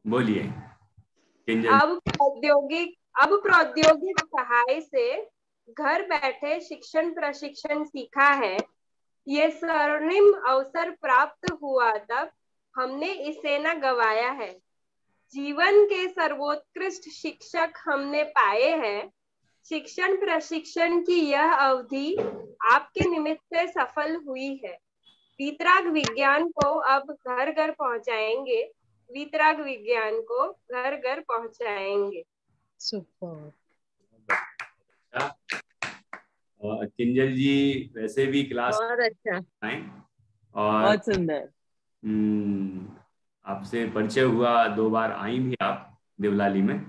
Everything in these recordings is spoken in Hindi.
बोलिए किंजल। अब प्रौद्योगिक सहाय से घर बैठे शिक्षण प्रशिक्षण सीखा है। ये स्वर्णिम अवसर प्राप्त हुआ तब हमने इसे न गवाया है। जीवन के सर्वोत्कृष्ट शिक्षक हमने पाए हैं। शिक्षण प्रशिक्षण की यह अवधि आपके निमित्त से सफल हुई है। वीतराग विज्ञान को अब घर घर पहुंचाएंगे। वीतराग विज्ञान को घर घर पहुंचाएंगे। सुपर। किंजल जी वैसे भी क्लास बहुत अच्छा, और बहुत सुंदर। आपसे परिचय हुआ, 2 बार आई भी आप देवलाली में।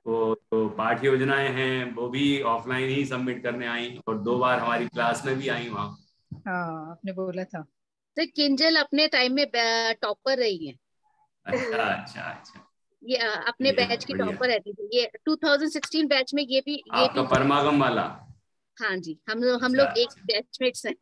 तो पाठ योजनाएं हैं वो भी ऑफलाइन ही सबमिट करने आई और 2 बार हमारी क्लास में भी आई वहाँ। हाँ आपने बोला था। तो किंजल अपने टाइम में टॉपर रही है। अच्छा अच्छा अच्छा। ये अपने बैच की टॉपर रहती थी। ये 2016 बैच में ये भी आपका परमागम वाला। हाँ जी, हम लोग एक बैचमेट्स हैं।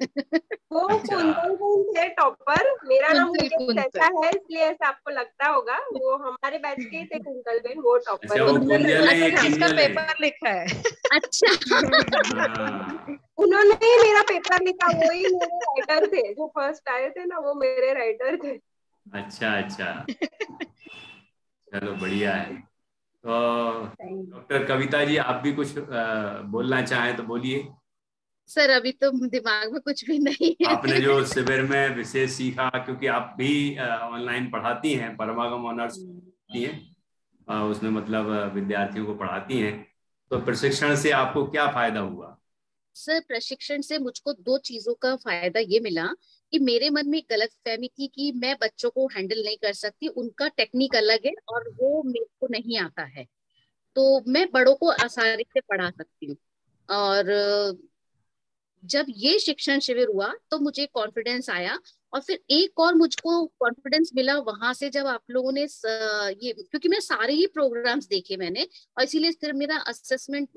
वो कुंतल बहन थे टॉपर। मेरा नाम कुंतल। ऐसा है इसलिए ऐसा आपको लगता होगा। वो हमारे बैच के ही थे कुंतल बहन, वो टॉपर। अच्छा, वो कुंजल है, ये जिसका किंजल है। पेपर लिखा है। अच्छा। उन्होंने ही मेरा पेपर लिखा, वो ही मेरे राइटर थे। जो फर्स्ट आए थे ना वो मेरे राइटर थे। अच्छा अच्छा, चलो बढ़िया है। तो डॉक्टर कविता जी आप भी कुछ बोलना चाहें तो बोलिए। सर अभी तो दिमाग में कुछ भी नहीं है। आपने जो शिविर में विशेष सीखा, क्योंकि आप भी ऑनलाइन पढ़ाती हैं, परमागम ऑनर्स की हैं, उसमें मतलब विद्यार्थियों को पढ़ाती हैं, तो प्रशिक्षण से आपको क्या फायदा हुआ? सर प्रशिक्षण से मुझको 2 चीजों का फायदा ये मिला कि मेरे मन में गलतफहमी थी कि मैं बच्चों को हैंडल नहीं कर सकती, उनका टेक्निक अलग है और वो मेरे को नहीं आता है, तो मैं बड़ों को आसानी से पढ़ा सकती हूँ। और जब ये शिक्षण शिविर हुआ तो मुझे कॉन्फिडेंस आया। और फिर एक और मुझको कॉन्फिडेंस मिला वहां से, जब आप लोगों ने ये, क्योंकि मैं सारे ही प्रोग्राम्स देखे मैंने, और इसीलिए फिर मेरा असेसमेंट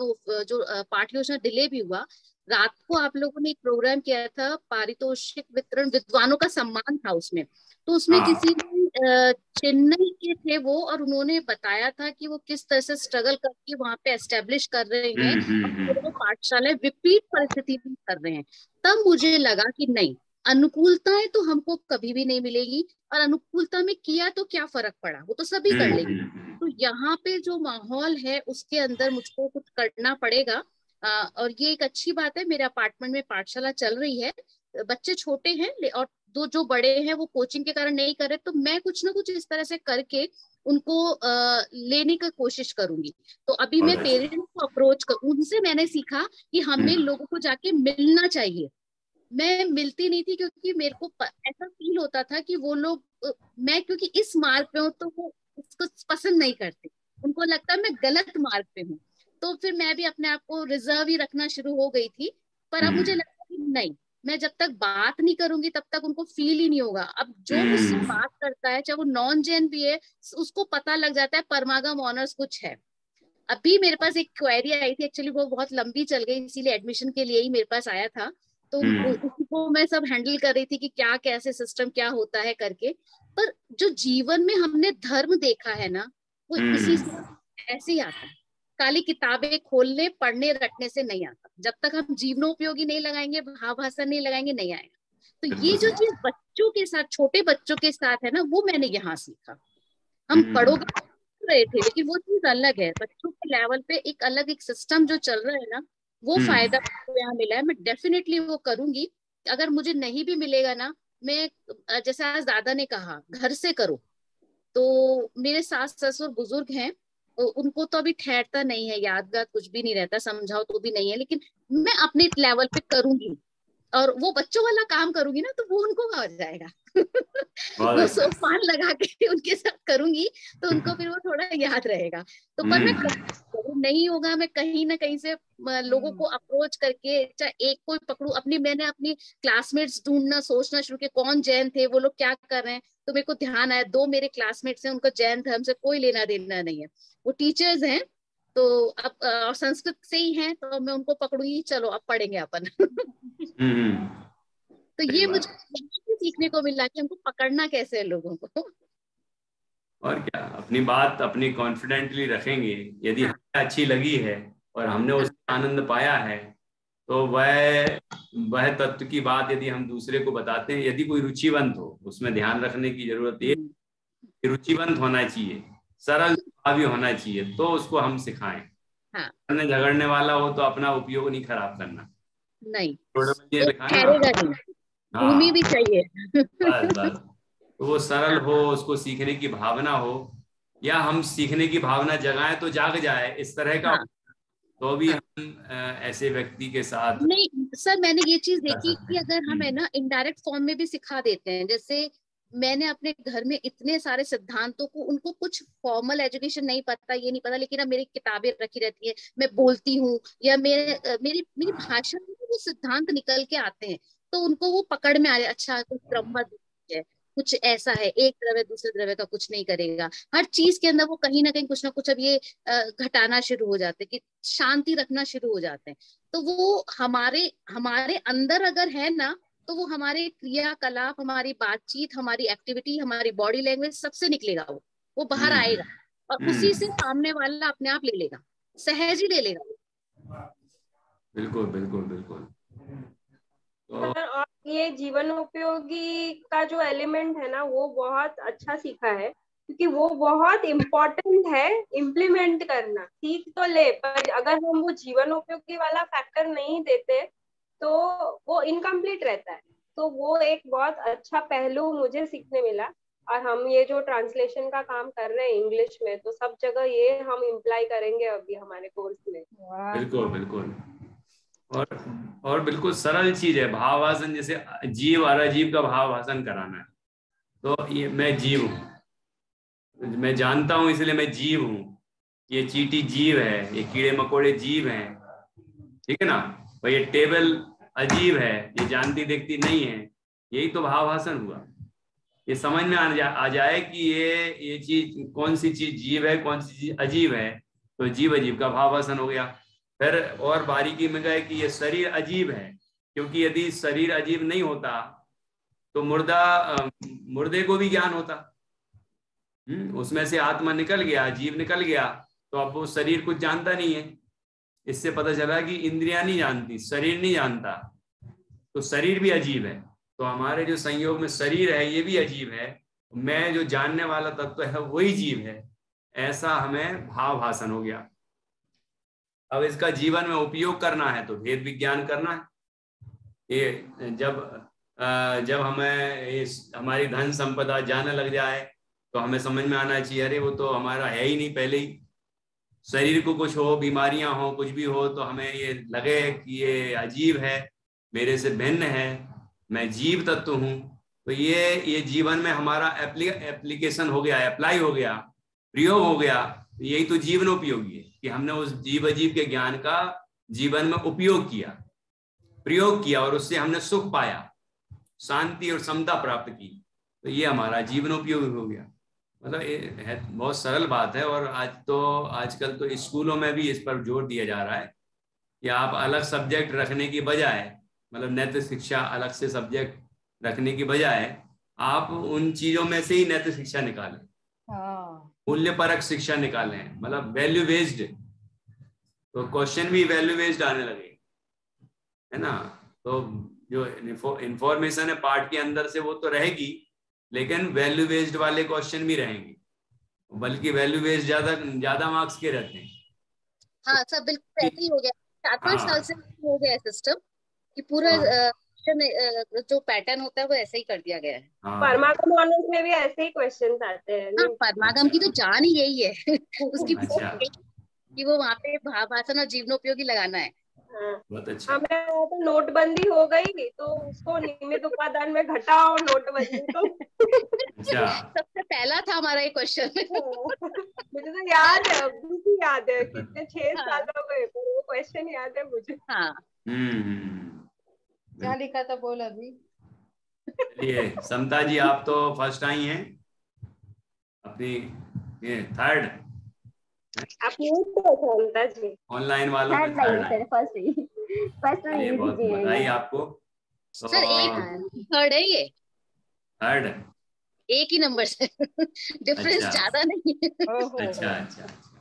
जो पाठ योजना डिले भी हुआ। रात को आप लोगों ने एक प्रोग्राम किया था, पारितोषिक वितरण, विद्वानों का सम्मान था उसमें। तो उसमें किसी ने चेन्नई के थे वो, और उन्होंने बताया था कि वो किस तरह से स्ट्रगल करके वहां पे एस्टेब्लिश कर रहे हैं और वो पाठशालाएं विपरीत परिस्थिति में कर रहे हैं। तब मुझे लगा कि नहीं, अनुकूलताएं तो हमको कभी भी नहीं मिलेगी, और अनुकूलता में किया तो क्या फर्क पड़ा, वो तो सभी कर लेंगे। तो यहाँ पे जो माहौल है उसके अंदर मुझको कुछ करना पड़ेगा। और ये एक अच्छी बात है, मेरे अपार्टमेंट में पाठशाला चल रही है, बच्चे छोटे हैं और 2 जो बड़े हैं वो कोचिंग के कारण नहीं कर रहे, तो मैं कुछ ना कुछ इस तरह से करके उनको लेने की कोशिश करूंगी। तो अभी मैं पेरेंट्स को अप्रोच कर, उनसे मैंने सीखा कि हमें लोगों को जाके मिलना चाहिए। मैं मिलती नहीं थी क्योंकि मेरे को ऐसा फील होता था कि वो लोग मैं क्योंकि इस मार्ग पे हूँ तो वो इसको पसंद नहीं करते, उनको लगता है मैं गलत मार्ग पे हूँ। तो फिर मैं भी अपने आप को रिजर्व ही रखना शुरू हो गई थी। पर अब मुझे लगता है कि नहीं, मैं जब तक बात नहीं करूंगी तब तक उनको फील ही नहीं होगा। अब जो मुझसे बात करता है, चाहे वो नॉन जैन भी है, उसको पता लग जाता है परमागम ऑनर्स कुछ है। अभी मेरे पास एक क्वेरी आई थी, एक्चुअली वो बहुत लंबी चल गई, इसीलिए एडमिशन के लिए ही मेरे पास आया था। तो उसको मैं सब हैंडल कर रही थी कि क्या कैसे सिस्टम क्या होता है करके। पर जो जीवन में हमने धर्म देखा है ना, वो इसी से ऐसे ही आता है। काली किताबें खोलने पढ़ने रटने से नहीं आता, जब तक हम जीवनोपयोगी नहीं लगाएंगे, भावासन नहीं लगाएंगे, नहीं आएगा। तो ये जो चीज बच्चों के साथ, छोटे बच्चों के साथ है ना, वो मैंने यहाँ सीखा। हम बड़ों का रहे थे लेकिन वो चीज अलग है, बच्चों के लेवल पे एक अलग एक सिस्टम जो चल रहा है ना, वो फायदा मुझको यहाँ मिला है। मैं डेफिनेटली वो करूंगी। अगर मुझे नहीं भी मिलेगा ना, मैं जैसे आज दादा ने कहा घर से करो, तो मेरे सास ससुर बुजुर्ग हैं, तो उनको तो अभी ठहरता नहीं है, यादगार कुछ भी नहीं रहता, समझाओ तो भी नहीं है, लेकिन मैं अपने लेवल पे करूंगी। और वो बच्चों वाला काम करूंगी ना, तो वो उनको आ जाएगा। वो सोपान लगा के उनके साथ करूंगी तो उनको फिर वो थोड़ा याद रहेगा। तो पर मैं नहीं होगा, मैं कहीं ना कहीं से लोगों को अप्रोच करके, चाहे एक कोई पकड़ू, मैंने अपनी क्लासमेट्स ढूंढना सोचना शुरू किया, कौन जैन थे, वो लोग क्या कर रहे हैं। तो मेरे को ध्यान आया 2 मेरे क्लासमेट्स हैं, उनको जैन धर्म से कोई लेना देना नहीं है, वो टीचर्स हैं। तो अब और संस्कृत से ही हैं, तो मैं उनको पकड़ूंगी, चलो अब पढ़ेंगे अपन। तो ये मुझे सीखने को मिला कि हमको पकड़ना कैसे है लोगों को। और क्या, अपनी बात अपनी कॉन्फिडेंटली रखेंगे, यदि हाँ। हमें अच्छी लगी है और हमने उससे आनंद पाया है, तो वह तत्व की बात यदि हम दूसरे को बताते हैं, यदि कोई रुचिवंत हो, उसमें ध्यान रखने की जरूरत है कि रुचिवंत होना चाहिए, सरल स्वभावी होना चाहिए, तो उसको हम सिखाएं। हाँ। झगड़ने वाला हो तो अपना उपयोग नहीं खराब करना, नहीं, थोड़ा ये वो लिखा है ना। ठहरेगा नहीं, भूमि भी चाहिए। बस बस, तो वो सरल हाँ। हो, उसको सीखने की भावना हो, या हम सीखने की भावना जगाएं तो जाग जाए, इस तरह का, हाँ। तो भी हाँ। हम ऐसे व्यक्ति के साथ नहीं सर, मैंने ये चीज कर देखी सकते कि हैं। अगर हम है ना इनडायरेक्ट फॉर्म में भी सिखा देते हैं, जैसे मैंने अपने घर में इतने सारे सिद्धांतों को, उनको कुछ फॉर्मल एजुकेशन नहीं पता, ये नहीं पता, लेकिन अब मेरी किताबें रखी रहती है, मैं बोलती हूँ, या मेरी मेरी भाषा में वो सिद्धांत निकल के आते हैं, तो उनको वो पकड़ में आ रहे, अच्छा कुछ ब्रह्म है, कुछ ऐसा है, एक द्रव्य दूसरे द्रव्य का कुछ नहीं करेगा, हर चीज के अंदर वो कहीं ना कुछ अब ये घटाना शुरू हो जाते हैं, कि शांति रखना शुरू हो जाते हैं। तो वो हमारे हमारे अंदर अगर है ना, तो वो हमारे क्रियाकलाप, हमारी बातचीत, हमारी एक्टिविटी, हमारी बॉडी लैंग्वेज सबसे निकलेगा, वो बाहर आएगा, और उसी से सामने वाला अपने आप ले लेगा, सहज ही ले लेगा। बिल्कुल बिल्कुल बिल्कुल। तो सर, और ये जीवन उपयोगी का जो एलिमेंट है ना, वो बहुत अच्छा सीखा है, क्योंकि वो बहुत इम्पोर्टेंट है इम्प्लीमेंट करना। सीख तो ले, पर अगर हम वो जीवन उपयोगी वाला फैक्टर नहीं देते तो वो इनकम्प्लीट रहता है। तो वो एक बहुत अच्छा पहलू मुझे सीखने मिला। और हम ये जो ट्रांसलेशन का काम कर रहे हैं इंग्लिश में, तो सब जगह ये हम इम्प्लाई करेंगे अभी हमारे कोर्स में। बिल्कुल बिल्कुल, और बिल्कुल सरल चीज है भावासन, जैसे जीव और अजीव का भावासन कराना है। तो ये मैं जीव हूँ, मैं जानता हूँ इसलिए मैं जीव हूँ, ये चींटी जीव है, ये कीड़े मकोड़े जीव हैं, ठीक है ना भाई, ये टेबल अजीब है, ये जानती देखती नहीं है, यही तो भावासन हुआ। ये समझ में आ जाए कि ये चीज, कौन सी चीज जीव है, कौन सी चीज अजीब है, तो जीव अजीब का भावासन हो गया। फिर और बारीकी में गए कि ये शरीर अजीब है, क्योंकि यदि शरीर अजीब नहीं होता तो मुर्दे को भी ज्ञान होता। उसमें से आत्मा निकल गया, जीव निकल गया, तो अब वो शरीर कुछ जानता नहीं है। इससे पता चला कि इंद्रियां नहीं जानती, शरीर नहीं जानता, तो शरीर भी अजीब है। तो हमारे जो संयोग में शरीर है ये भी अजीब है, मैं जो जानने वाला तत्व है वही जीव है, ऐसा हमें भाव भाषण हो गया। अब इसका जीवन में उपयोग करना है तो भेद विज्ञान करना है। ये जब हमें हमारी धन संपदा जाने लग जाए तो हमें समझ में आना चाहिए, अरे वो तो हमारा है ही नहीं पहले ही। शरीर को कुछ हो, बीमारियां हो, कुछ भी हो, तो हमें ये लगे कि ये अजीब है, मेरे से भिन्न है, मैं जीव तत्व हूँ। तो ये जीवन में हमारा एप्लीकेशन हो गया, अप्लाई हो गया, प्रयोग हो गया। यही तो जीवन उपयोगी है कि हमने उस जीव अजीब के ज्ञान का जीवन में उपयोग किया, प्रयोग किया, और उससे हमने सुख पाया, शांति और समता प्राप्त की, तो ये हमारा जीवन उपयोगी हो गया। मतलब ये बहुत सरल बात है। और आजकल तो स्कूलों में भी इस पर जोर दिया जा रहा है कि आप अलग सब्जेक्ट रखने की बजाय, मतलब नैतिक शिक्षा अलग से सब्जेक्ट रखने की बजाय, आप उन चीजों में से ही नैतिक शिक्षा निकालें, मूल्य परक शिक्षा निकालें, मतलब वैल्यू बेस्ड। तो क्वेश्चन भी वैल्यू बेस्ड आने लगे, है ना। तो जो इंफॉर्मेशन है पार्ट के अंदर से वो तो रहेगी, लेकिन वैल्यू बेस्ड वाले क्वेश्चन भी रहेंगे, बल्कि वैल्यू बेस्ड ज्यादा मार्क्स के रहते हैं। हाँ सर, बिल्कुल ऐसे ही हो गया। 4-5 साल से हाँ हो गया सिस्टम कि पूरा हाँ जो पैटर्न होता है वो ऐसे ही कर दिया गया है। हाँ परमागम ऑनर्स में भी ऐसे ही क्वेश्चंस आते हैं हाँ, नहीं? परमागम की तो जान ही यही है उसकी अच्छा, कि वो वहाँ पे भाषण और जीवनोपयोगी लगाना है। हाँ। बहुत अच्छा। हमें तो नोटबंदी हो गई तो उसको नियमित उपादान में घटाओ नोटबंदी को। अच्छा, सबसे पहला था हमारा ये क्वेश्चन। मुझे तो याद है, अभी भी याद है, कितने 6 हाँ। साल हो गए, पर वो क्वेश्चन याद है मुझे। हाँ। क्या लिखा था बोल अभी। चलिए समता जी, आप तो फर्स्ट आई हैं अपनी, ये थर्ड आप तो क्षमता जी ऑनलाइन वालों में थर्ड आई। फर्स्ट ही चलिए बहुत बधाई आपको। सर एक थर्ड है ये। थर्ड है, एक ही नंबर से डिफरेंस अच्छा ज्यादा नहीं है। ओहो। अच्छा अच्छा अच्छा।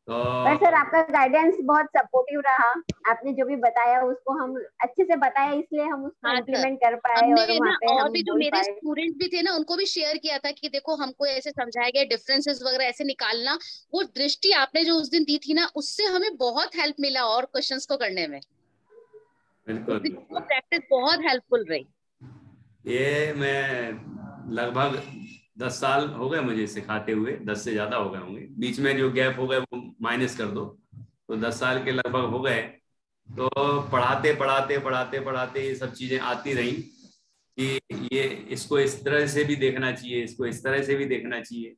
पर तो सर आपका गाइडेंस बहुत सपोर्टिव रहा, आपने जो भी बताया उसको हम अच्छे से बताया, इसलिए हम उसको हाँ सर, इम्प्लीमेंट कर पाए और हमने वहाँ ना पे और हम भी जो बोल मेरे पाए। स्टूडेंट भी थे ना, उनको भी शेयर किया था कि देखो हमको ऐसे समझाया गया, डिफरेंसेस वगैरह ऐसे निकालना। वो दृष्टि आपने जो उस दिन दी थी ना, उससे हमें बहुत हेल्प मिला और क्वेश्चंस को करने में। बिल्कुल उस दिन वो बिल्कुल, प्रैक्टिस बहुत हेल्पफुल रही। ये मैं लगभग 10 साल हो गए मुझे सिखाते हुए, 10 से ज्यादा हो गए होंगे, बीच में जो गैप हो गए वो माइनस कर दो, तो 10 साल के लगभग हो गए। तो पढ़ाते पढ़ाते पढ़ाते पढ़ाते ये सब चीजें आती रही कि ये इसको इस तरह से भी देखना चाहिए, इसको इस तरह से भी देखना चाहिए।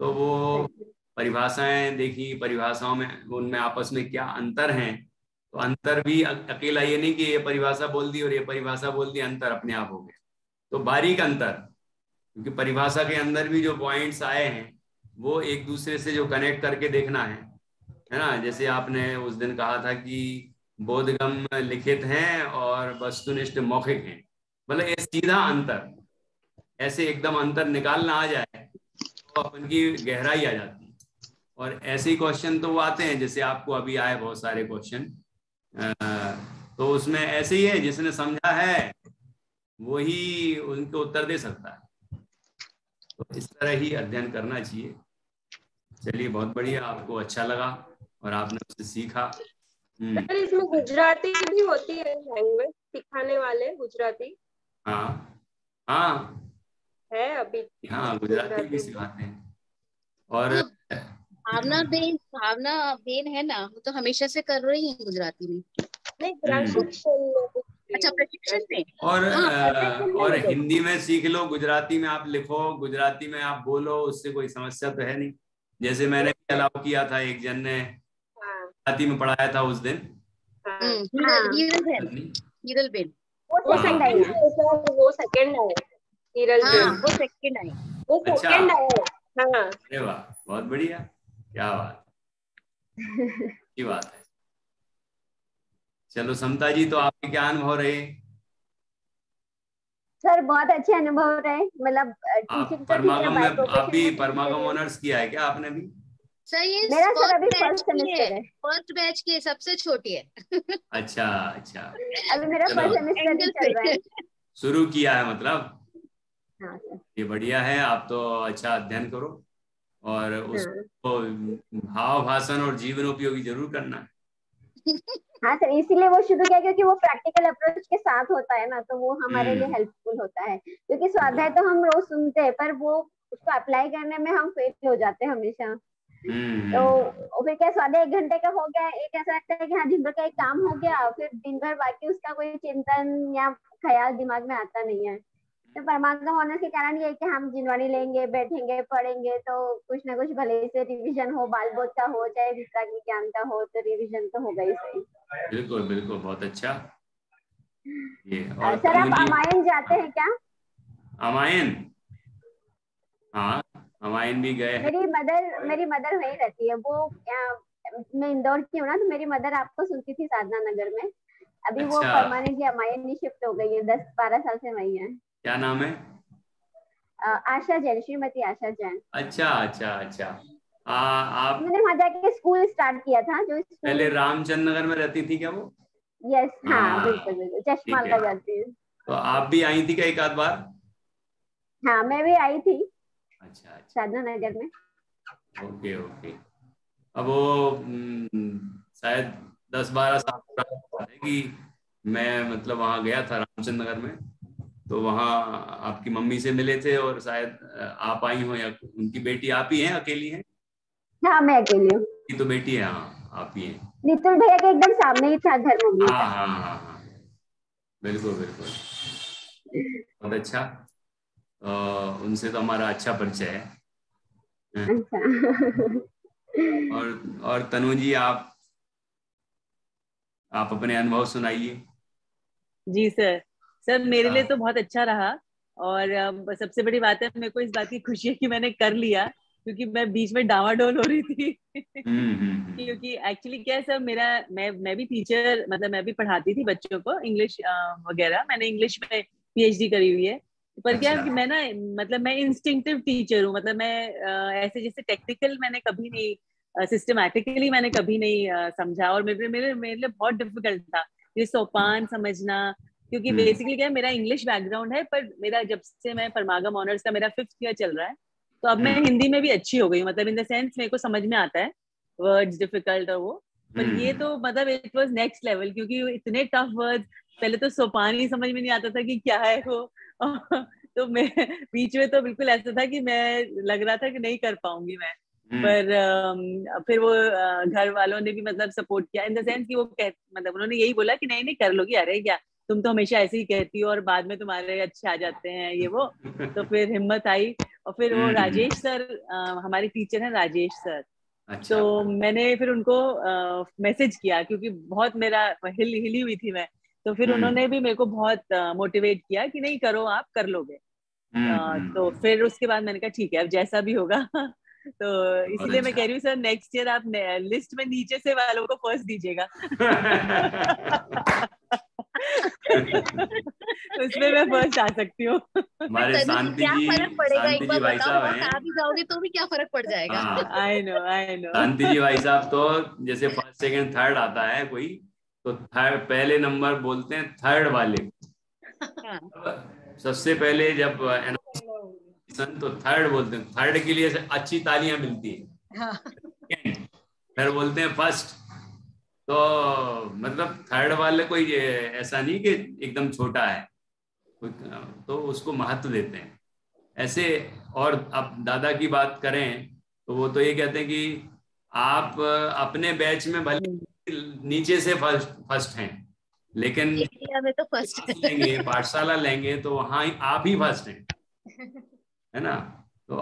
तो वो परिभाषाएं देखी, परिभाषाओं में उनमें आपस में क्या अंतर हैं, तो अंतर भी अकेला ये नहीं कि ये परिभाषा बोल दी और ये परिभाषा बोल दी, अंतर अपने आप हो गया। तो बारीक अंतर, क्योंकि परिभाषा के अंदर भी जो पॉइंट्स आए हैं वो एक दूसरे से जो कनेक्ट करके देखना है ना। जैसे आपने उस दिन कहा था कि बोधगम लिखित हैं और वस्तुनिष्ठ मौखिक हैं, मतलब ये सीधा अंतर, ऐसे एकदम अंतर निकालना आ जाए तो अपन की गहराई आ जाती है। और ऐसे ही क्वेश्चन तो वो आते हैं, जैसे आपको अभी आए बहुत सारे क्वेश्चन, तो उसमें ऐसे ही है, जिसने समझा है वही उनके उत्तर दे सकता है। तो इस तरह ही अध्ययन करना चाहिए। चलिए बहुत बढ़िया, आपको अच्छा लगा और आपने उससे सीखा। सर इसमें गुजराती भी होती है, लैंग्वेज सिखाने वाले गुजराती हाँ हाँ है अभी? हाँ, गुजराती भी सिखाते हैं। और हाँ, भावना बेन है ना, वो तो हमेशा से कर रही है गुजराती में। नहीं, प्रशिक्षण अच्छा, प्रशिक्षण में। और हाँ, प्रशिक्षण में और है तो। हिंदी में सीख लो, गुजराती में आप लिखो, गुजराती में आप बोलो, उससे कोई समस्या तो है नहीं। जैसे मैंने भी अलाउ किया था, एक जन ने हाँ गुजराती में पढ़ाया था उस दिन। हाँ, हीरल बेन। वो सेकंड आई है। वो सेकंड है, हिरल हाँ, बेन, वो सेकंड आई। वो अच्छा, सेकंड है। हाँ अरे वाह, बहुत बढ़िया, क्या बात, की बात है। चलो समता जी, तो आपके क्या अनुभव रहे? सर बहुत अच्छे अनुभव रहे, मतलब आप टीचिंग तो ठीक है, परमागम बाय में, आप प्रोफेशन भी में परमागम टीचर है। ऑनर्स किया है क्या आपने भी? सर ये मेरा सर फर्स्ट अभी बैच फर्स्ट की है, सेमेस्टर है। फर्स्ट बैच की है, सबसे छोटी है। अच्छा अच्छा, अभी मेरा चलो फर्स्ट सेमेस्टर ही एंगल चल रहा पे। है। शुरू किया है मतलब, हाँ सर। ये बढ़िया है। आप तो अच्छा अध्ययन करो और हाँ उसको भाव भाषण और जीवन उपयोगी जरूर करना है। हाँ सर, इसीलिए वो शुरू किया क्योंकि वो प्रैक्टिकल अप्रोच के साथ होता है ना, तो वो हमारे लिए हेल्पफुल होता है। क्योंकि स्वाध्याय तो हम रोज सुनते हैं, पर वो उसको अप्लाई करने में हम फेल हो जाते हैं हमेशा। तो फिर क्या, स्वाध्याय 1 घंटे का हो गया, एक ऐसा लगता है कि हाँ दिन भर का एक काम हो गया, फिर दिन भर बाकी उसका कोई चिंतन या ख्याल दिमाग में आता नहीं है। तो परमागम ऑनर्स के कारण ये है कि हम जिनवाणी लेंगे, बैठेंगे, पढ़ेंगे, तो कुछ ना कुछ भले से रिवीजन हो, बाल बोध का हो चाहे वितराग विज्ञान का हो, तो रिवीजन तो होगा ही सही। बिल्कुल बिल्कुल, बहुत अच्छा। ये और सर आप तनु जी, अमायन जाते हैं क्या? अमायन, हाँ अमायन भी गए हैं। मेरी मदर वहीं रहती है। वो मैं इंदौर की हूँ ना, तो मेरी मदर आपको सुनती थी साधना नगर में। अभी वो अच्छा, परमानेंटली अमायन में शिफ्ट हो गई है, 10-12 साल से वही है। क्या नाम है? आशा जैन, श्रीमती आशा जैन। अच्छा अच्छा अच्छा। आप मैंने वहां जाके स्कूल स्टार्ट किया था, जो पहले स्कूल। रामचंद्र नगर में रहती थी क्या वो? यस, हाँ बिल्कुल हाँ बिल्कुल, चश्मा ठीक है। लगा जाती है। तो आप भी आई थी क्या एक आध बार? हाँ मैं भी आई थी अच्छा अच्छा, साधना नगर में। Okay okay. अब वो शायद 10-12 साल पुरानी है कि मैं मतलब वहाँ गया था रामचंद्र नगर में, तो वहाँ आपकी मम्मी से मिले थे और शायद आप आई हो या उनकी बेटी आप ही हैं, अकेली हैं? हाँ मैं अकेली हूँ। की तो बेटी है, हाँ आप ही हैं। नितुल भैया के एकदम सामने ही था घर मम्मी हाँ का। हाँ हाँ हाँ, बिल्कुल बिल्कुल, बहुत अच्छा। उनसे तो हमारा अच्छा परिचय है। अच्छा। और तनु जी, आप अपने अनुभव सुनाइए। जी सर। सर मेरे लिए हाँ। तो बहुत अच्छा रहा। और सबसे बड़ी बात है, मेरे को इस बात की खुशी है कि मैंने कर लिया, क्योंकि मैं बीच में डावाडोल हो रही थी। क्योंकि एक्चुअली क्या है सर, मैं भी टीचर, मतलब मैं भी पढ़ाती थी बच्चों को इंग्लिश वगैरह। मैंने इंग्लिश में PhD करी हुई है। पर क्या है अच्छा। कि मैं ना, मतलब मैं इंस्टिंक्टिव टीचर हूँ, मतलब मैं ऐसे जैसे टेक्निकल मैंने कभी नहीं, सिस्टमैटिकली मैंने कभी नहीं समझा, और मेरे मेरे मेरे लिए बहुत डिफिकल्ट था ये सोपान समझना, क्योंकि बेसिकली क्या है, मेरा इंग्लिश बैकग्राउंड है, पर मेरा जब से मैं परमागम ऑनर्स का मेरा 5th ईयर चल रहा है, तो अब मैं हिंदी में भी अच्छी हो गई हूँ, मतलब इन द सेंस मेरे को समझ में आता है वर्ड्स डिफिकल्ट और वो, पर ये तो मतलब इट वाज नेक्स्ट लेवल, क्योंकि इतने टफ वर्ड्स, पहले तो सोपान ही समझ में नहीं आता था कि क्या है वो तो मैं बीच में तो बिल्कुल ऐसा था कि मैं लग रहा था कि नहीं कर पाऊंगी मैं, पर फिर वो घर वालों ने भी मतलब सपोर्ट किया, इन द सेंस कि वो मतलब उन्होंने यही बोला कि नहीं नहीं कर लोगी, अरे क्या तुम तो हमेशा ऐसे ही कहती हो और बाद में तुम्हारे अच्छे आ जाते हैं ये वो, तो फिर हिम्मत आई, और फिर वो राजेश सर, हमारे टीचर हैं राजेश सर, अच्छा। तो मैंने फिर उनको मैसेज किया, क्योंकि बहुत मेरा हिली हुई थी मैं, तो फिर उन्होंने भी मेरे को बहुत मोटिवेट किया कि नहीं करो, आप कर लोगे। तो फिर उसके बाद मैंने कहा ठीक है, अब जैसा भी होगा तो बहुत इसलिए मैं अच्छा। कह रही हूँ सर, नेक्स्ट ईयर आप लिस्ट में नीचे से वालों को फर्स्ट दीजिएगा उसमें मैं फर्स्ट आ सकती हूँ हमारे शांति क्या फर्क जी, पड़ेगा, एक शांति जी बार भाई बताओ, साहब फर्स्ट आ हैं। भी जाओगे तो भी क्या फर्क पड़ जाएगा। हाँ, आई नो शांति जी भाई साहब तो जैसे फर्स्ट सेकंड थर्ड आता है कोई, तो थर्ड पहले नंबर बोलते हैं थर्ड वाले। हाँ। सबसे पहले जब अनाउंस तो थर्ड बोलते हैं, थर्ड के लिए अच्छी तालियां मिलती है। हाँ। फिर बोलते हैं फर्स्ट। तो मतलब थर्ड वाले कोई ऐसा नहीं कि एकदम छोटा है, तो उसको महत्व देते हैं ऐसे। और अब दादा की बात करें तो वो तो ये कहते हैं कि आप अपने बैच में भले नीचे से फर्स्ट हैं, लेकिन इंडिया में तो फर्स्ट क्लास लेंगे, पाठशाला लेंगे, तो वहां आप ही फर्स्ट हैं, है ना। तो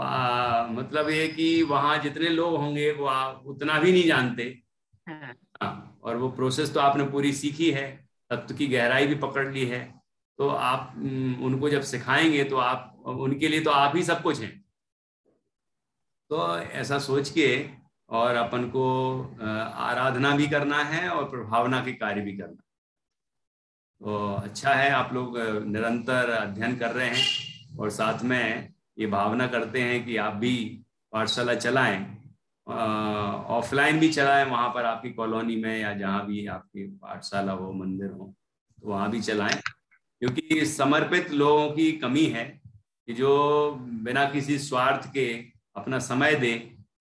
मतलब ये कि वहां जितने लोग होंगे वो उतना भी नहीं जानते। हाँ। हाँ, और वो प्रोसेस तो आपने पूरी सीखी है, तत्व की गहराई भी पकड़ ली है, तो आप उनको जब सिखाएंगे तो आप उनके लिए तो आप ही सब कुछ हैं। तो ऐसा सोच के और अपन को आराधना भी करना है और प्रभावना के कार्य भी करना। तो अच्छा है आप लोग निरंतर अध्ययन कर रहे हैं और साथ में ये भावना करते हैं कि आप भी पाठशाला चलाएं, ऑफलाइन भी चलाएं, वहां पर आपकी कॉलोनी में या जहां भी आपकी पाठशाला हो, मंदिर हो, तो वहां भी चलाएं, क्योंकि समर्पित लोगों की कमी है कि जो बिना किसी स्वार्थ के अपना समय दे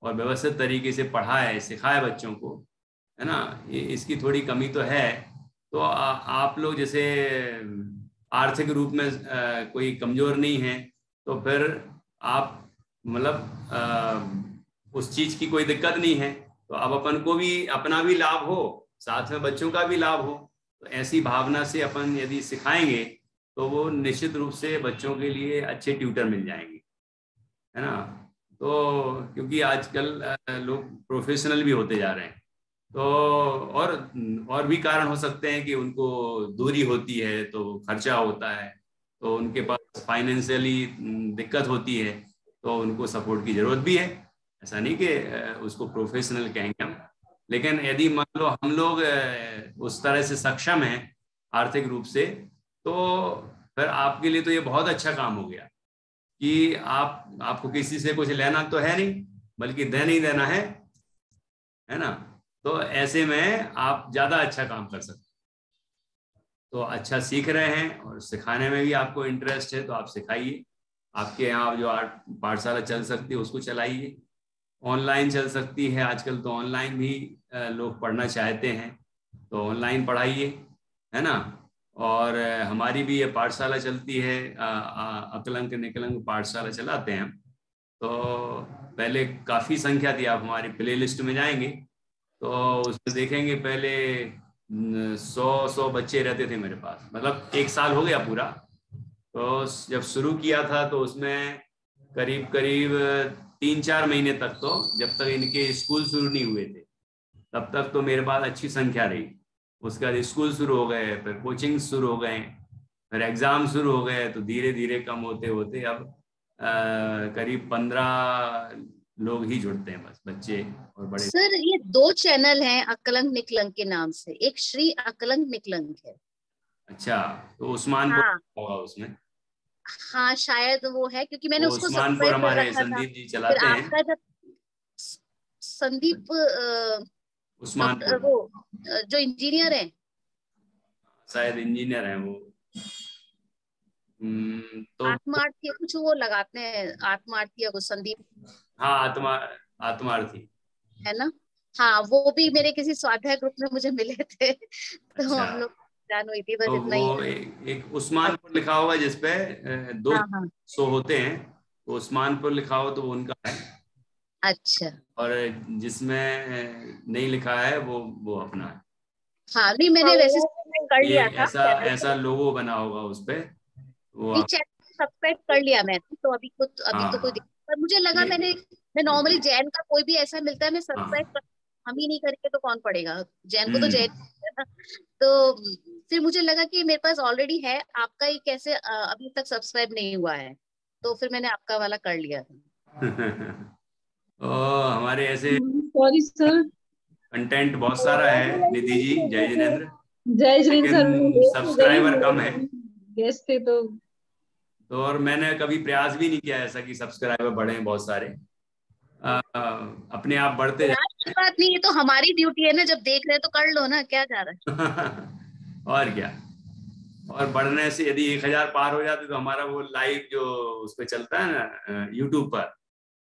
और व्यवस्थित तरीके से पढ़ाए सिखाए बच्चों को, है ना। इसकी थोड़ी कमी तो है। तो आप लोग जैसे आर्थिक रूप में कोई कमजोर नहीं है, तो फिर आप मतलब उस चीज की कोई दिक्कत नहीं है, तो अब अपन को भी अपना भी लाभ हो, साथ में बच्चों का भी लाभ हो। तो ऐसी भावना से अपन यदि सिखाएंगे तो वो निश्चित रूप से बच्चों के लिए अच्छे ट्यूटर मिल जाएंगे, है ना। तो क्योंकि आजकल लोग प्रोफेशनल भी होते जा रहे हैं, तो और भी कारण हो सकते हैं कि उनको दूरी होती है तो खर्चा होता है, तो उनके पास फाइनेंशियली दिक्कत होती है, तो उनको सपोर्ट की जरूरत भी है। ऐसा नहीं कि उसको प्रोफेशनल कहेंगे हम, लेकिन यदि मान लो हम लोग उस तरह से सक्षम हैं आर्थिक रूप से, तो फिर आपके लिए तो ये बहुत अच्छा काम हो गया कि आपको किसी से कुछ लेना तो है नहीं, बल्कि देना ही देना है ना। तो ऐसे में आप ज्यादा अच्छा काम कर सकते। तो अच्छा सीख रहे हैं और सिखाने में भी आपको इंटरेस्ट है, तो आप सिखाइए। आपके यहाँ जो पाठशाला चल सकती है उसको चलाइए, ऑनलाइन चल सकती है आजकल, तो ऑनलाइन भी लोग पढ़ना चाहते हैं, तो ऑनलाइन पढ़ाइए, है ना। और हमारी भी ये पाठशाला चलती है, अकलंक निकलंक पाठशाला चलाते हैं हम। तो पहले काफ़ी संख्या थी, आप हमारी प्ले लिस्ट में जाएंगे तो उसमें देखेंगे पहले 100 बच्चे रहते थे मेरे पास, मतलब 1 साल हो गया पूरा। तो जब शुरू किया था तो उसमें करीब करीब 3-4 महीने तक, तो जब तक इनके स्कूल शुरू नहीं हुए थे तब तक तो मेरे पास अच्छी संख्या रही। उसके बाद स्कूल शुरू हो गए, फिर कोचिंग शुरू हो गए, फिर एग्जाम शुरू हो गए, तो धीरे धीरे कम होते होते अब करीब 15 लोग ही जुड़ते हैं बस, बच्चे और बड़े। सर ये 2 चैनल हैं अकलंक निकलंक के नाम से, एक श्री अकलंक निकलंक है। अच्छा, तो उस्मान हाँ होगा उसमें। हाँ शायद वो है, क्योंकि मैंने वो उसको उस्मानपुर सब्सक्राइब कर हमारे रखा था। संदीप जी फिर चलाते हैं। आपका जब संदीप उस्मानपुर वो जो इंजीनियर है, शायद इंजीनियर है वो। तो आत्मार्थी कुछ वो लगाते हैं, आत्मार्थी वो संदीप, हाँ, आत्मार्थी। है ना? हाँ वो भी मेरे किसी स्वाध्याय ग्रुप में मुझे मिले थे तो अच्छा, हम लोग जान हुई थी, बस तो इतना वो ही है। एक उस्मानपुर लिखा होगा जिसपे दो हाँ हाँ, शो होते हैं, तो उस्मानपुर लिखा हो तो वो उनका है, अच्छा। और जिसमें नहीं लिखा है वो अपना है। हाँ नहीं, मैंने वैसे कर ये लिया था ऐसा चैनल ऐसा लोगो बना होगा उस पे वो नहीं, चैनल सब्सक्राइब कर लिया मैंने, तो अभी हाँ तो कोई हाँ, दिक्कत, पर मुझे लगा ये मैं नॉर्मली जैन का कोई भी ऐसा मिलता है मैं हाँ सब्सक्राइब कर, हम ही नहीं करेंगे तो कौन पड़ेगा, जैन को तो जैन हम्म है ना। तो फिर मुझे लगा कि मेरे पास ऑलरेडी है, आपका ही कैसे अभी तक सब्सक्राइब नहीं हुआ है, तो फिर मैंने आपका वाला कर लिया था। ओ, हमारे ऐसे सॉरी सर। कंटेंट बहुत सारा है निधि जी, जय जिनेंद्र, जय श्री सर, मैं लेकिन लेट हो गई, सब्सक्राइबर कम है। गेस्ट थे तो। तो और मैंने कभी प्रयास भी नहीं किया ऐसा कि सब्सक्राइबर बढ़े हैं बहुत सारे, अपने आप बढ़ते प्रयास की बात नहीं, ये तो हमारी ड्यूटी है ना, जब देख रहे हैं तो कर लो ना, क्या जा रहा जाते और क्या। और बढ़ने से यदि 1000 पार हो जाते तो हमारा वो लाइव जो उस पे चलता है ना यूट्यूब पर,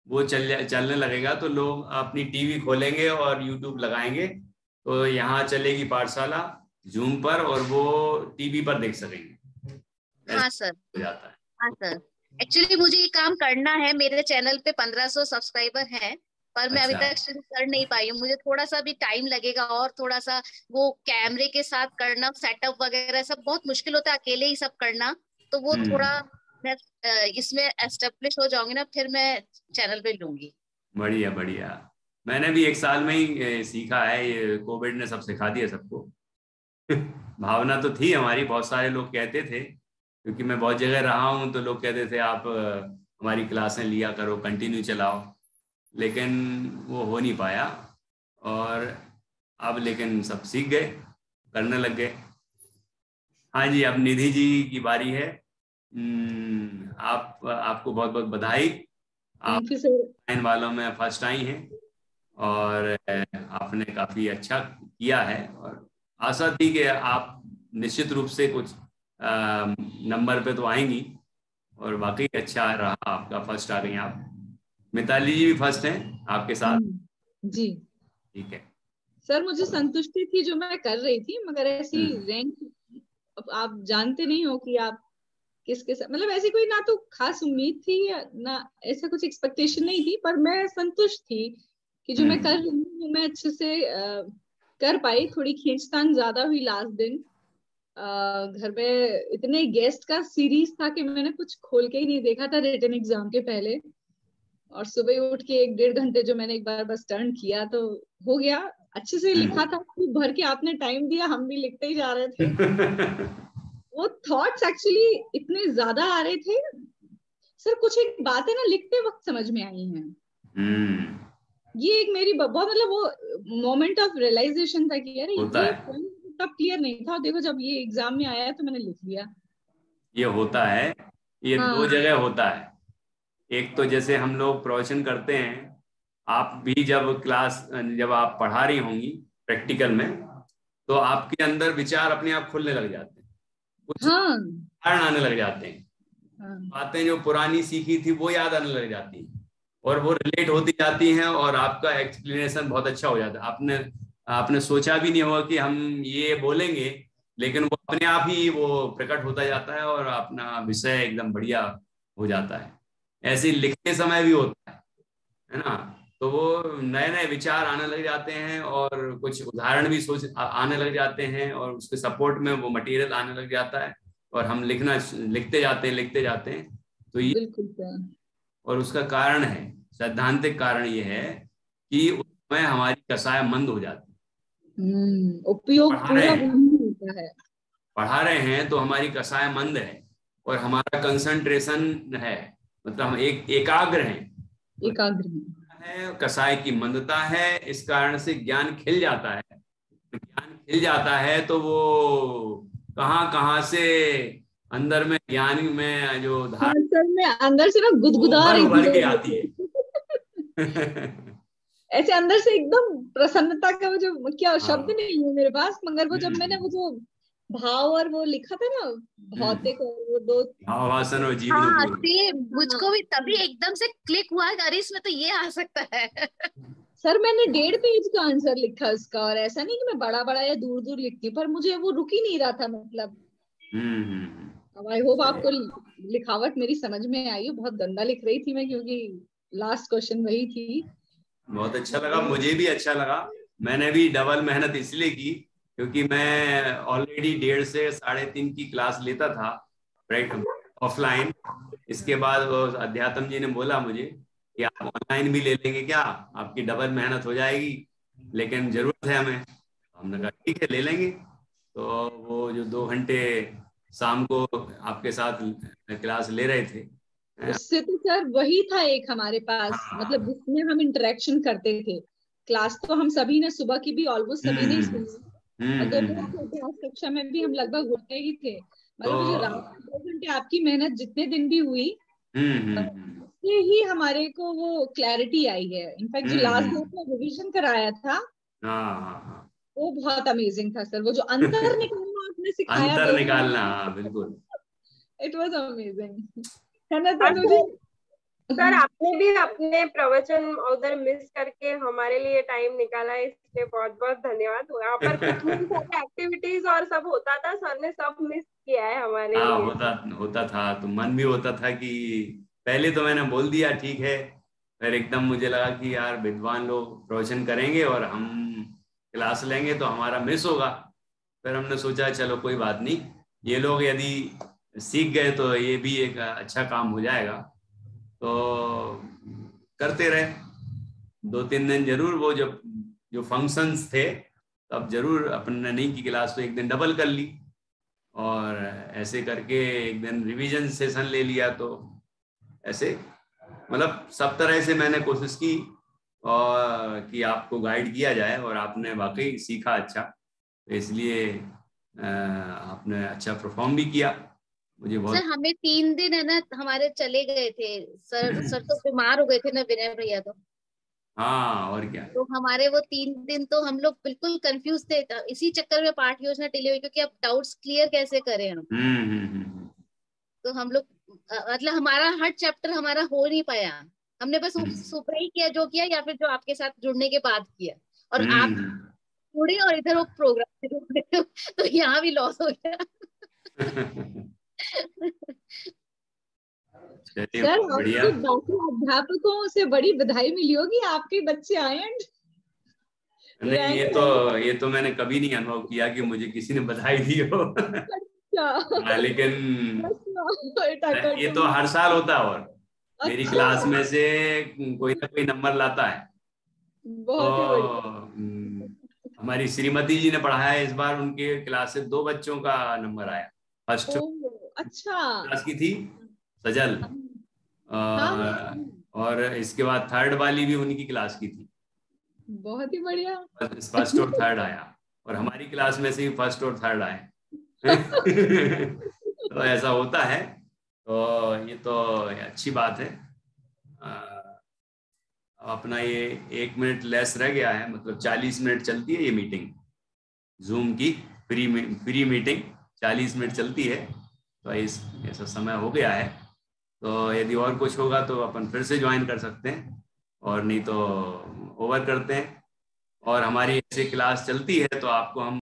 वो चलने लगेगा, तो लोग अपनी टीवी खोलेंगे और यूट्यूब लगाएंगे, तो यहाँ चलेगी पाठशाला जूम पर, और वो टीवी पर देख सकेंगे। है। हाँ सर, हो जाता है। हाँ सर, एक्चुअली मुझे ये काम करना है, मेरे चैनल पे 1500 सब्सक्राइबर हैं, पर मैं अभी अच्छा, तक शुरू कर नहीं पाई हूँ, मुझे थोड़ा सा भी टाइम लगेगा, और थोड़ा सा वो कैमरे के साथ करना, सेटअप वगैरह सब बहुत मुश्किल होता है, अकेले ही सब करना, तो वो थोड़ा मैं इसमें एस्टेब्लिश हो जाऊंगी ना, फिर मैं चैनल पे लूंगी। बढ़िया बढ़िया। मैंने भी 1 साल में ही सीखा है, ये कोविड ने सब सिखा दिया सबको। भावना तो थी हमारी, बहुत सारे लोग कहते थे, क्योंकि मैं बहुत जगह रहा हूँ, तो लोग कहते थे आप हमारी क्लासें लिया करो, कंटिन्यू चलाओ, लेकिन वो हो नहीं पाया। और अब लेकिन सब सीख गए, करने लग गए। हाँ जी, अब निधि जी की बारी है। आपको बहुत बहुत बधाई, आप थैंक यू सर। लाइन वालों में फर्स्ट आई हैं, और आपने काफी अच्छा किया है, और आशा थी कि आप निश्चित रूप से कुछ नंबर पे तो आएंगी, और वाकई अच्छा रहा आपका, फर्स्ट आ गई आप। मिताली जी भी फर्स्ट हैं आपके साथ। जी ठीक है। सर, मुझे संतुष्टि थी जो मैं कर रही थी, मगर ऐसी रैंक आप जानते नहीं हो कि आप किसके साथ, मतलब ऐसी कोई ना तो खास उम्मीद थी या ना ऐसा कुछ एक्सपेक्टेशन नहीं थी, पर मैं संतुष्ट थी कि जो मैं कर रही हूँ वो मैं अच्छे से कर पाई। थोड़ी खींचतान ज्यादा हुई लास्ट दिन, घर में इतने गेस्ट का सीरीज था कि मैंने कुछ खोल के ही नहीं देखा था रिटन एग्जाम के पहले, और सुबह उठ के 1-1.5 घंटे जो मैंने एक बार बस टर्न किया तो हो गया, अच्छे से लिखा था, खूब भर के आपने टाइम दिया, हम भी लिखते ही जा रहे थे। वो थॉट्स एक्चुअली इतने ज्यादा आ रहे थे सर, कुछ एक बातें ना लिखते वक्त समझ में आई हैं। ये एक मेरी बहुत, मतलब वो मोमेंट ऑफ रियलाइजेशन था कि यार ये तब क्लियर नहीं था, देखो जब ये एग्जाम में आया तो मैंने लिख लिया। ये होता है, ये हाँ। 2 जगह होता है। एक तो जैसे हम लोग प्रवचन करते हैं, आप भी जब आप पढ़ा रही होंगी प्रैक्टिकल में, तो आपके अंदर विचार अपने आप खुलने लग जाते हैं, कुछ उदाहरण आने लग जाते हैं, बातें जो पुरानी सीखी थी वो याद आने लग जाती हैं, और वो रिलेट होती जाती हैं, और आपका एक्सप्लेनेशन बहुत अच्छा हो जाता है। आपने सोचा भी नहीं होगा कि हम ये बोलेंगे, लेकिन वो अपने आप ही वो प्रकट होता जाता है, और अपना विषय एकदम बढ़िया हो जाता है। ऐसे लिखते समय भी होता है ना, तो वो नए नए विचार आने लग जाते हैं, और कुछ उदाहरण भी आने लग जाते हैं, और उसके सपोर्ट में वो मटेरियल आने लग जाता है, और हम लिखते जाते हैं। तो ये बिल्कुल, और उसका कारण है, सैद्धांतिक कारण ये है कि उसमें हमारी कसाय मंद हो जाती है। उपयोग पूरा होता है। पढ़ा रहे हैं तो हमारी कसाय मंद है, और हमारा कंसंट्रेशन है, मतलब हम एकाग्र है, कसाय की मंदता है, इस कारण से ज्ञान खिल जाता है। ज्ञान खिल जाता है तो वो कहां से अंदर में ज्ञान में जो धार सर मैं अंदर से ना गुदगुदा रही उभर के थी आती है। ऐसे अंदर से एकदम प्रसन्नता का वो जो क्या शब्द हाँ। नहीं है मेरे पास, मगर वो जब मैंने वो जो भाव और वो लिखा था ना भौतिक और वो दो भावासन और जीवन हाँ पूर्ण। सेम, मुझको भी तभी एकदम से क्लिक हुआ कि अरे इसमें तो ये आ सकता है। सर मैंने 1.5 पेज का आंसर लिखा उसका, और ऐसा नहीं कि मैं बड़ा बड़ा या दूर दूर लिखती हूँ, पर मुझे वो रुक ही नहीं रहा था मतलब। आई होप आपको लिखावट मेरी समझ में आई हो। बहुत गंदा लिख रही थी मैं, क्योंकि लास्ट क्वेश्चन वही थी। बहुत अच्छा लगा, मुझे भी अच्छा लगा। मैंने भी डबल मेहनत इसलिए की क्योंकि मैं ऑलरेडी 1.5 से 3.5 की क्लास लेता था ऑफलाइन। इसके बाद वो अध्यात्म जी ने बोला मुझे कि आप ऑनलाइन भी ले लेंगे क्या, आपकी डबल मेहनत हो जाएगी, लेकिन जरूरत है हमें। हमने कहा ठीक है ले लेंगे। तो वो जो 2 घंटे शाम को आपके साथ क्लास ले रहे थे, उससे तो सर वही था एक हमारे पास, हाँ। मतलब जिसमें हम इंटरेक्शन करते थे। क्लास तो हम सभी ने सुबह की भी ऑलमोस्ट सभी ने सुनी, और दोपहर की क्लास कक्षा में भी हम लगभग होते ही थे। तो मतलब जो रात के 2 घंटे आपकी मेहनत जितने दिन भी हुई, उससे ही हमारे को वो क्लैरिटी आई है। इनफैक्ट जो लास्ट में आपने रिवीजन कराया था वो बहुत अमेजिंग था सर। वो जो अंतर निकालना आपने सिखाया, अंतर निकालना, बिल्कुल इट वाज अमेजिंग, है ना तनु जी? सर आपने भी अपने प्रवचन उधर मिस करके हमारे लिए टाइम निकाला है, इसलिए बहुत बहुत धन्यवाद। वहाँ पर कितनी सारी एक्टिविटीज और सब होता था, सर ने सब मिस किया है हमारे लिए। होता था तो मन भी होता था कि पहले तो मैंने बोल दिया ठीक है, फिर एकदम मुझे लगा कि यार विद्वान लोग प्रवचन करेंगे और हम क्लास लेंगे तो हमारा मिस होगा। फिर हमने सोचा चलो कोई बात नहीं, ये लोग यदि सीख गए तो ये भी एक अच्छा काम हो जाएगा। तो करते रहे 2-3 दिन जरूर। वो जब जो फंक्शंस थे तब जरूर अपने नहीं की क्लास तो एक दिन डबल कर ली, और ऐसे करके एक दिन रिवीजन सेशन ले लिया। तो ऐसे मतलब सब तरह से मैंने कोशिश की और कि आपको गाइड किया जाए, और आपने वाकई सीखा अच्छा, तो इसलिए आपने अच्छा परफॉर्म भी किया। मुझे बहुत सर हमें 3 दिन है ना हमारे चले गए थे, सर तो बीमार हो गए थे ना विनय भैया। तो हाँ और क्या, तो हमारे वो 3 दिन तो हम लोग बिल्कुल कंफ्यूज थे। इसी चक्कर में पाठ योजना डिले हुई, क्योंकि अब डाउट्स क्लियर कैसे करें हम। तो हम लोग मतलब हमारा हर चैप्टर हमारा हो नहीं पाया। हमने बस सुबह ही किया जो किया, या फिर जो आपके साथ जुड़ने के बाद किया। और आप जुड़े और इधर वो प्रोग्राम जुड़े, तो यहाँ भी लॉस हो गया। सर आपको बाकी अध्यापकों से बड़ी बधाई मिली होगी, आपके बच्चे आए। नहीं ये तो मैंने कभी नहीं अनुभव किया कि मुझे किसी ने बधाई दी हो। लेकिन ये तो हर साल होता है, और मेरी क्लास में से कोई ना कोई नंबर लाता है। बहुत ही बढ़िया। हमारी श्रीमती जी ने पढ़ाया इस बार, उनके क्लास से 2 बच्चों का नंबर आया फर्स्ट। अच्छा क्लास की थी सजल, और इसके बाद 3rd वाली भी उनकी क्लास की थी। बहुत ही बढ़िया। फर्स्ट और 3rd आया, और हमारी क्लास में से भी 1st और 3rd आए। तो ऐसा होता है, तो ये तो अच्छी बात है। अपना ये 1 मिनट लेस रह गया है, मतलब 40 मिनट चलती है ये मीटिंग, जूम की फ्री मीटिंग 40 मिनट चलती है। तो ऐसा समय हो गया है, तो यदि और कुछ होगा तो अपन फिर से ज्वाइन कर सकते हैं, और नहीं तो ओवर करते हैं। और हमारी ऐसे क्लास चलती है तो आपको हम